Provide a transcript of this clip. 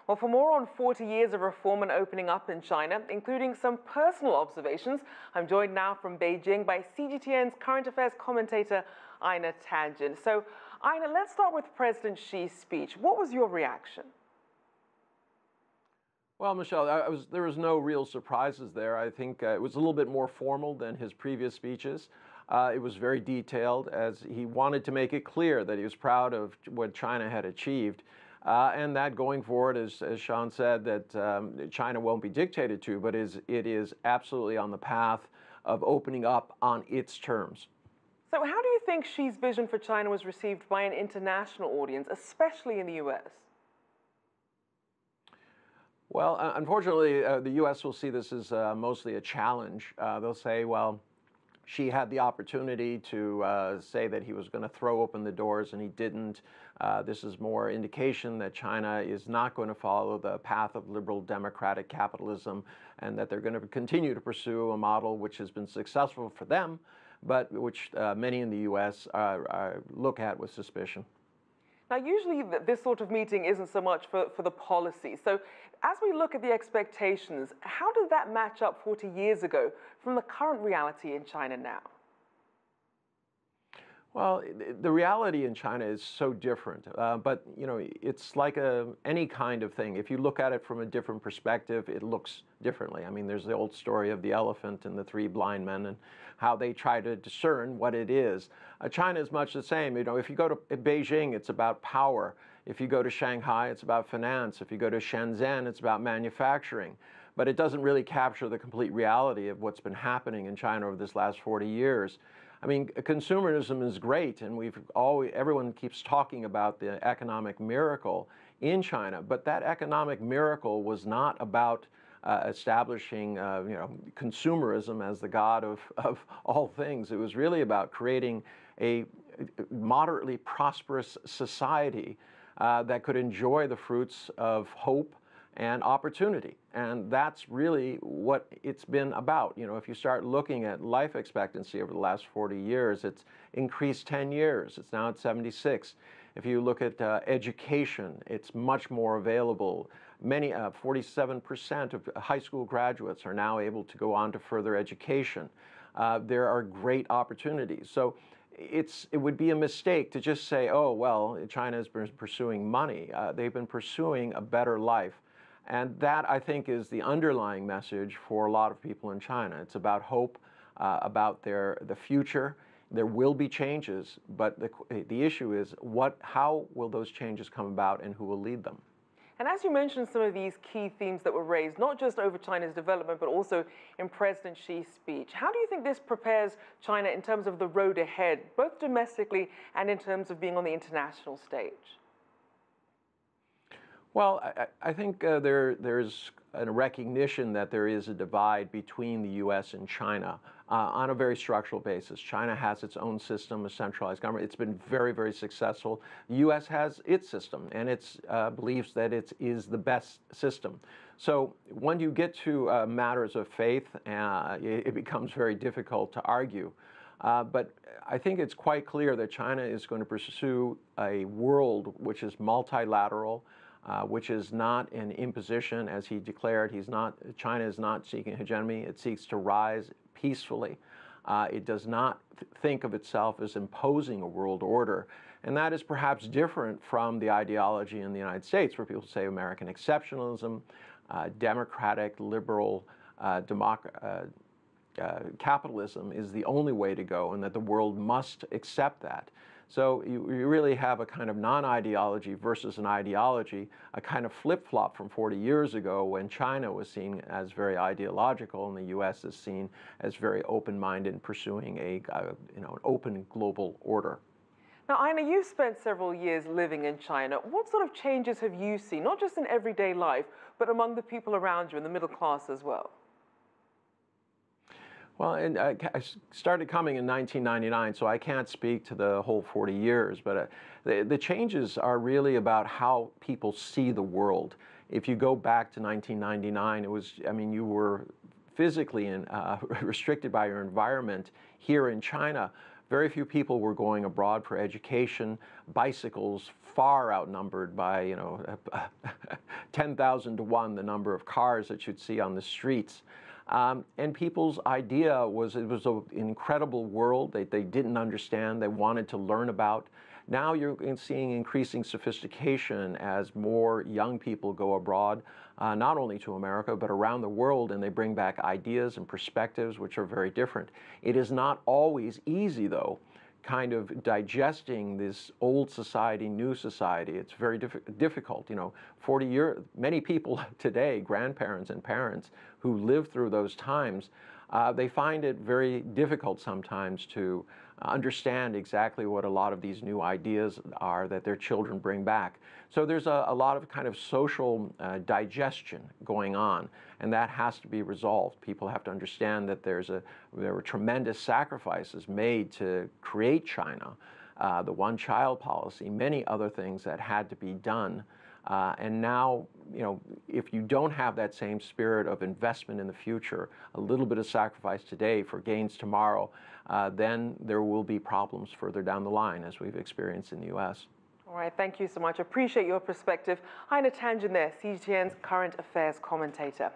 Well, for more on 40 years of reform and opening up in China, including some personal observations, I'm joined now from Beijing by CGTN's current affairs commentator, Einar Tangen. So, Einar, let's start with President Xi's speech. What was your reaction? Well, Michelle, there was no real surprises there. I think it was a little bit more formal than his previous speeches. It was very detailed, as he wanted to make it clear that he was proud of what China had achieved. And that going forward, as Sean said, that China won't be dictated to, but it is absolutely on the path of opening up on its terms. So how do you think Xi's vision for China was received by an international audience, especially in the U.S.? Well, unfortunately, the U.S. will see this as mostly a challenge. They'll say, well, Xi had the opportunity to say that he was going to throw open the doors, and he didn't. This is more indication that China is not going to follow the path of liberal democratic capitalism, and that they're going to continue to pursue a model which has been successful for them, but which many in the U.S. Look at with suspicion. Now, usually this sort of meeting isn't so much for the policy. So as we look at the expectations, how did that match up 40 years ago from the current reality in China now? Well, the reality in China is so different, but you know, it's like any kind of thing. If you look at it from a different perspective, it looks differently. I mean, there's the old story of the elephant and the three blind men and how they try to discern what it is. China is much the same. You know, if you go to Beijing, it's about power. If you go to Shanghai, it's about finance. If you go to Shenzhen, it's about manufacturing. But it doesn't really capture the complete reality of what's been happening in China over this last 40 years. I mean, consumerism is great, and everyone keeps talking about the economic miracle in China, but that economic miracle was not about establishing, consumerism as the god of all things. It was really about creating a moderately prosperous society that could enjoy the fruits of hope and opportunity. And that's really what it's been about. You know, if you start looking at life expectancy over the last 40 years, it's increased 10 years. It's now at 76. If you look at education, it's much more available. 47% of high school graduates are now able to go on to further education. There are great opportunities. So it would be a mistake to just say, oh, well, China has been pursuing money. They've been pursuing a better life. And that, I think, is the underlying message for a lot of people in China. It's about hope, about the future. There will be changes, but the issue is how will those changes come about and who will lead them? And as you mentioned, some of these key themes that were raised, not just over China's development, but also in President Xi's speech, how do you think this prepares China in terms of the road ahead, both domestically and in terms of being on the international stage? Well, I think there's a recognition that there is a divide between the U.S. and China on a very structural basis. China has its own system, a centralized government. It's been very, very successful. The U.S. has its system, and it believes that it is the best system. So when you get to matters of faith, it becomes very difficult to argue. But I think it's quite clear that China is going to pursue a world which is multilateral, which is not an imposition, as he declared. China is not seeking hegemony. It seeks to rise peacefully. It does not think of itself as imposing a world order. And that is perhaps different from the ideology in the United States, where people say American exceptionalism, democratic, liberal, capitalism is the only way to go, and that the world must accept that. So you really have a kind of non-ideology versus an ideology, a kind of flip-flop from 40 years ago when China was seen as very ideological and the U.S. is seen as very open-minded in pursuing an open global order. Now, Einar, you've spent several years living in China. What sort of changes have you seen, not just in everyday life, but among the people around you in the middle class as well? Well, and I started coming in 1999, so I can't speak to the whole 40 years, but the changes are really about how people see the world. If you go back to 1999, you were physically restricted by your environment. Here in China, very few people were going abroad for education. Bicycles far outnumbered by, 10,000 to 1 the number of cars that you'd see on the streets. And people's idea was it was an incredible world they didn't understand, they wanted to learn about. Now you're seeing increasing sophistication as more young people go abroad, not only to America, but around the world, and they bring back ideas and perspectives which are very different. It is not always easy, though, kind of digesting this old society, new society. It's very difficult. You know, many people today, grandparents and parents who lived through those times, they find it very difficult sometimes to understand exactly what a lot of these new ideas are that their children bring back. So there's a lot of kind of social digestion going on, and that has to be resolved. People have to understand that there were tremendous sacrifices made to create China, the one-child policy, many other things that had to be done. And now, you know, if you don't have that same spirit of investment in the future, a little bit of sacrifice today for gains tomorrow, then there will be problems further down the line, as we've experienced in the U.S. All right, thank you so much. Appreciate your perspective. Einar Tangen there, CGTN's current affairs commentator.